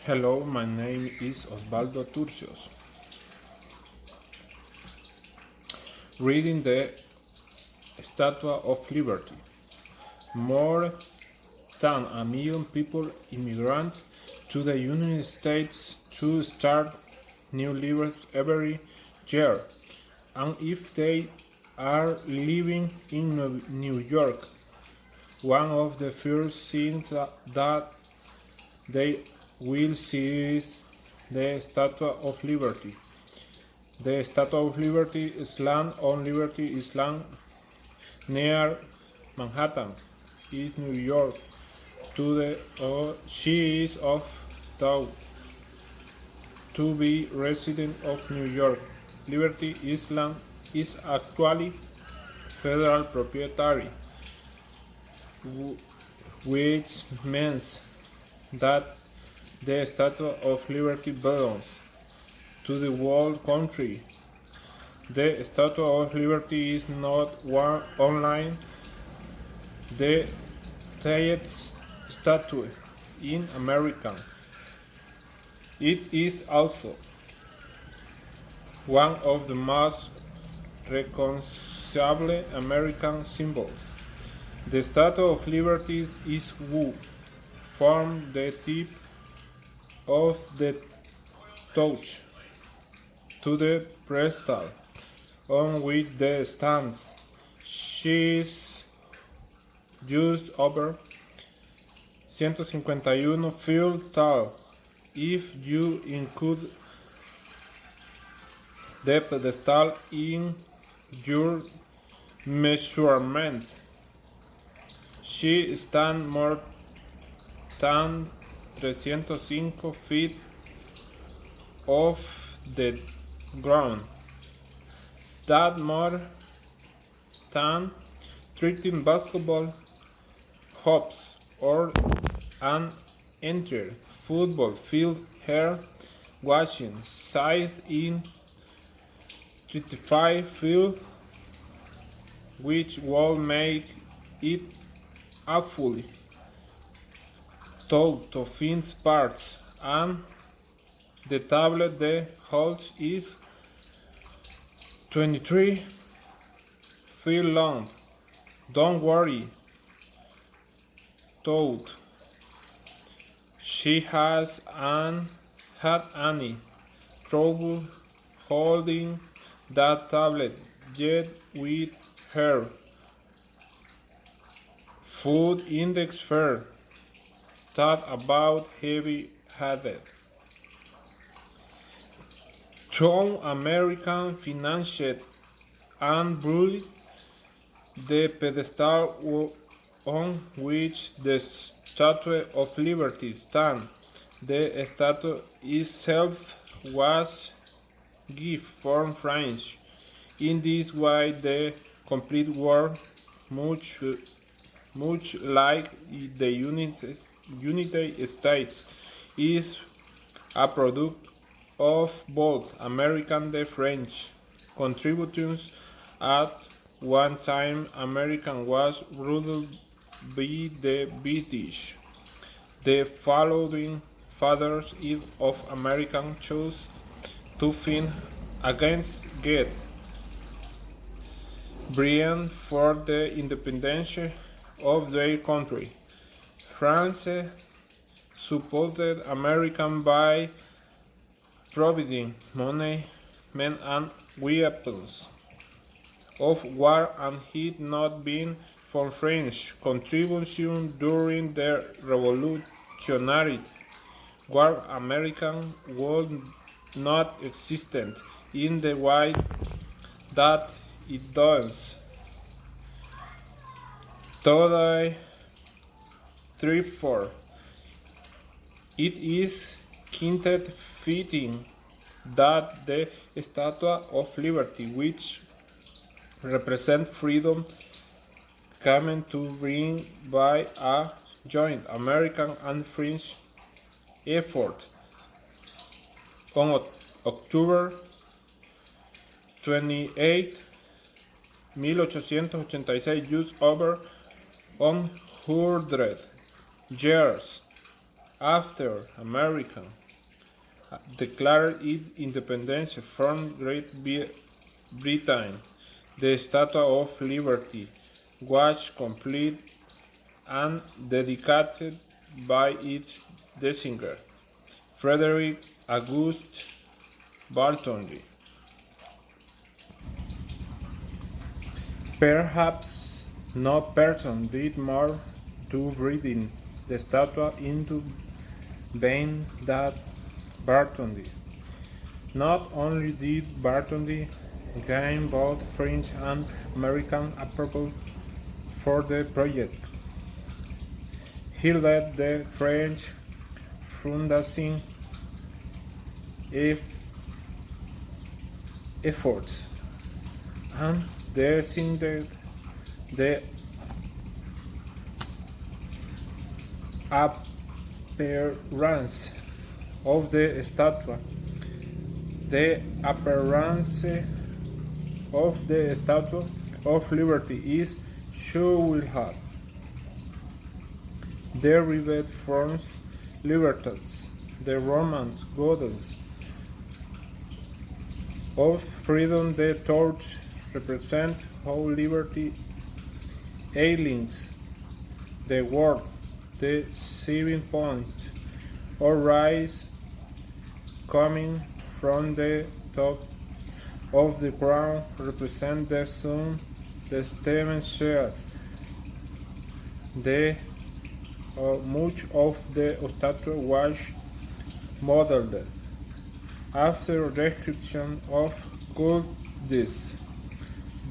Hello, my name is Osvaldo Turcios. Reading the Statue of Liberty. More than a million people immigrant to the United States to start new lives every year. And if they are living in New York, one of the first things that they will see is the Statue of Liberty. The Statue of Liberty is land on Liberty Island near Manhattan, East New York. She is of thought to be resident of New York. Liberty Island is actually federal proprietary, which means that the Statue of Liberty belongs to the whole country. The Statue of Liberty is not one online. The highest statue in America. It is also one of the most recognizable American symbols. The Statue of Liberty is wood, from the tip of the touch to the pedestal on which the stands. She is just over 151 feet tall. If you include the pedestal in your measurement, she stands more than 305 feet off the ground. That more than 13 basketball hoops or an entire football field here watching side in 35 field, which will make it awfully tall to fins parts, and the tablet the holds is 23 feet long. Don't worry, thought she had any trouble holding that tablet yet with her food index fair thought about heavy-handed. Through American financed and bullied, the pedestal on which the Statue of Liberty stands, the statue itself was gift from France. In this way, the complete world, much like the United States, is a product of both American and French contributions. At one time, America was ruled by the British. The following fathers of America chose to fight against Get Britain for the independence of their country. France supported America by providing money, men, and weapons of war, and had not been for French contribution during the Revolutionary War, America would not exist in the way that it does today. Therefore, it is kinda fitting that the Statue of Liberty, which represents freedom, came to bring by a joint American and French effort on October 28, 1886, just over 100 years After America declared its independence from Great Britain, the Statue of Liberty was complete and dedicated by its designer, Frederick August Bartholdi. Perhaps no person did more to bring the statue into being than Bartholdi. Not only did Bartholdi gain both French and American approval for the project, he led the French fundraising efforts and designed the appearance of the statue. The appearance of the Statue of Liberty is should derived from libertas, the Roman goddess of freedom. The torch represents how liberty aligns the world. The 7 points or rise coming from the top of the crown represent the sun. The 7 shares the much of the statue was modeled after description of goddess.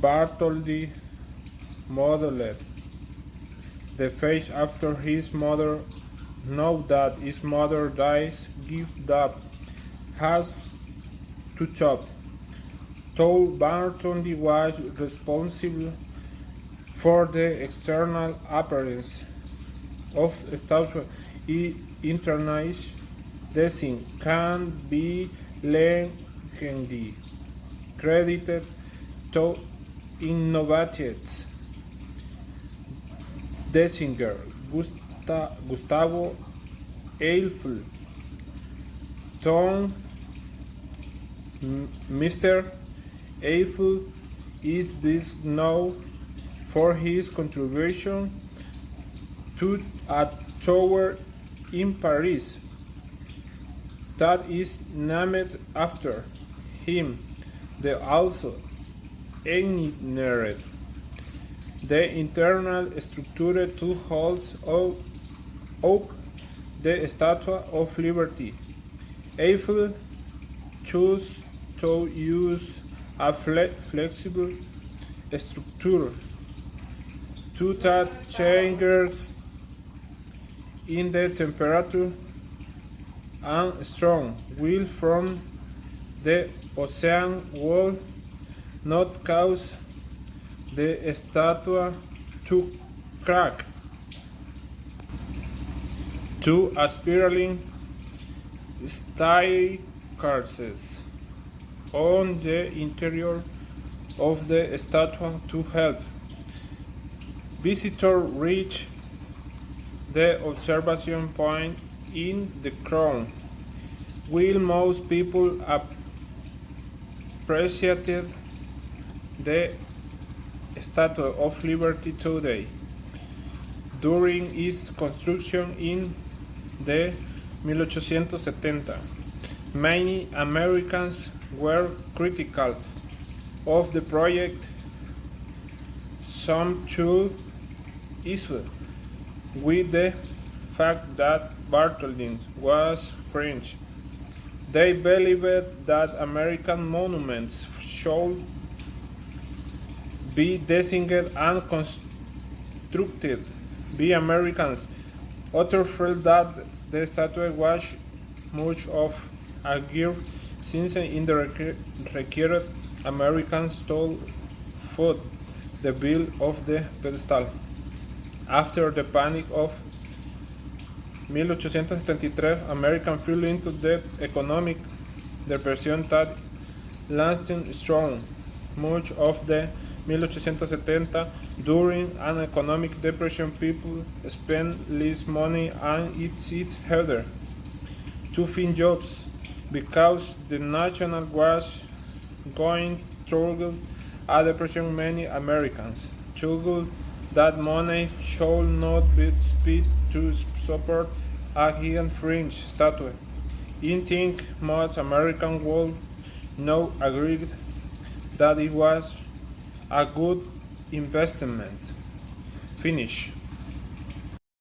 Bartholdi modeled the face after his mother. Now that his mother dies, gift up has to chop. So Bartholdi was responsible for the external appearance of a statue. Internal design can be legally credited to innovative designer Gustavo Eiffel. Tom Mr. Eiffel is best known for his contribution to a tower in Paris that is named after him. They also engineered the internal structure to hold up the Statue of Liberty. Eiffel chose to use a flexible structure to that changes in the temperature and strong wind from the ocean will not cause the statue to crack. Two spiraling staircases on the interior of the statue to help visitors reach the observation point in the crown. While most people appreciated the Statue of Liberty today, during its construction in the 1870, many Americans were critical of the project. Some took issue with the fact that Bartholdi was French. They believed that American monuments should be designed and constructed by Americans. Others felt that the statue was much of a gift since in the required Americans to foot the bill of the pedestal. After the panic of 1873, Americans fell into the economic depression that lasted strong much of the 1870. During an economic depression, people spent less money and it's harder to find jobs because the nation was going through a depression. Many Americans struggled that money should not be spent to support a hidden fringe statue. I think most Americans would now agree that it was a good investment. Finish.